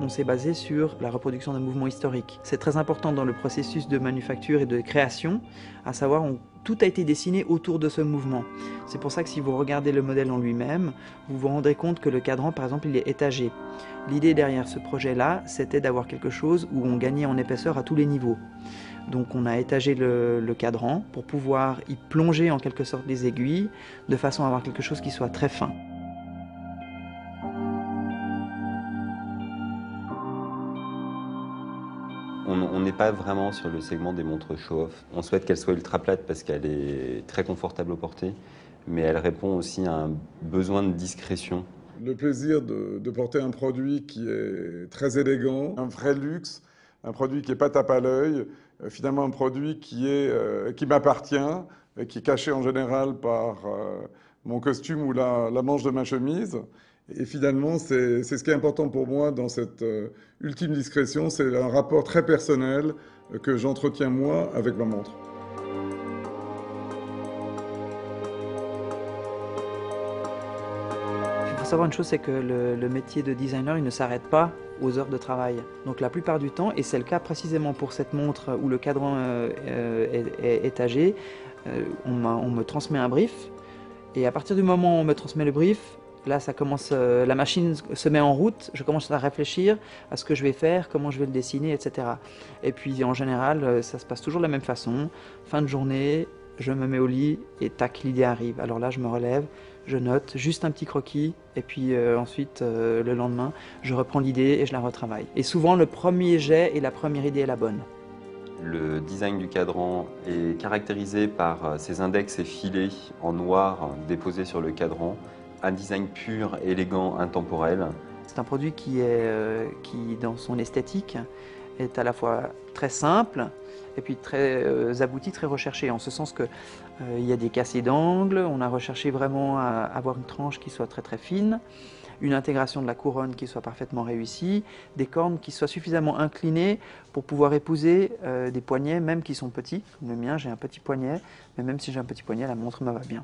on s'est basé sur la reproduction d'un mouvement historique. C'est très important dans le processus de manufacture et de création, à savoir tout a été dessiné autour de ce mouvement. C'est pour ça que si vous regardez le modèle en lui-même, vous vous rendrez compte que le cadran, par exemple, il est étagé. L'idée derrière ce projet-là, c'était d'avoir quelque chose où on gagnait en épaisseur à tous les niveaux. Donc on a étagé le cadran pour pouvoir y plonger en quelque sorte les aiguilles, de façon à avoir quelque chose qui soit très fin. On n'est pas vraiment sur le segment des montres show-off. On souhaite qu'elle soit ultra plate parce qu'elle est très confortable au porter, mais elle répond aussi à un besoin de discrétion. Le plaisir de porter un produit qui est très élégant, un vrai luxe, un produit qui n'est pas tape à l'œil, finalement un produit qui m'appartient, qui est caché en général par mon costume ou la manche de ma chemise. Et finalement, c'est ce qui est important pour moi dans cette ultime discrétion, c'est un rapport très personnel que j'entretiens moi avec ma montre. Il faut savoir une chose, c'est que le métier de designer, il ne s'arrête pas aux heures de travail. Donc la plupart du temps, et c'est le cas précisément pour cette montre où le cadran est étagé, on me transmet un brief, et à partir du moment où on me transmet le brief, là, ça commence, la machine se met en route, je commence à réfléchir à ce que je vais faire, comment je vais le dessiner, etc. Et puis en général, ça se passe toujours de la même façon. Fin de journée, je me mets au lit et tac, l'idée arrive. Alors là, je me relève, je note juste un petit croquis et puis ensuite, le lendemain, je reprends l'idée et je la retravaille. Et souvent, le premier jet et la première idée est la bonne. Le design du cadran est caractérisé par ses index et filets en noir déposés sur le cadran. Un design pur, élégant, intemporel. C'est un produit qui, dans son esthétique, est à la fois très simple et puis très abouti, très recherché, en ce sens que il y a des cassés d'angles, on a recherché vraiment à avoir une tranche qui soit très très fine, une intégration de la couronne qui soit parfaitement réussie, des cornes qui soient suffisamment inclinées pour pouvoir épouser des poignets, même qui sont petits, comme le mien, j'ai un petit poignet, mais même si j'ai un petit poignet, la montre me va bien.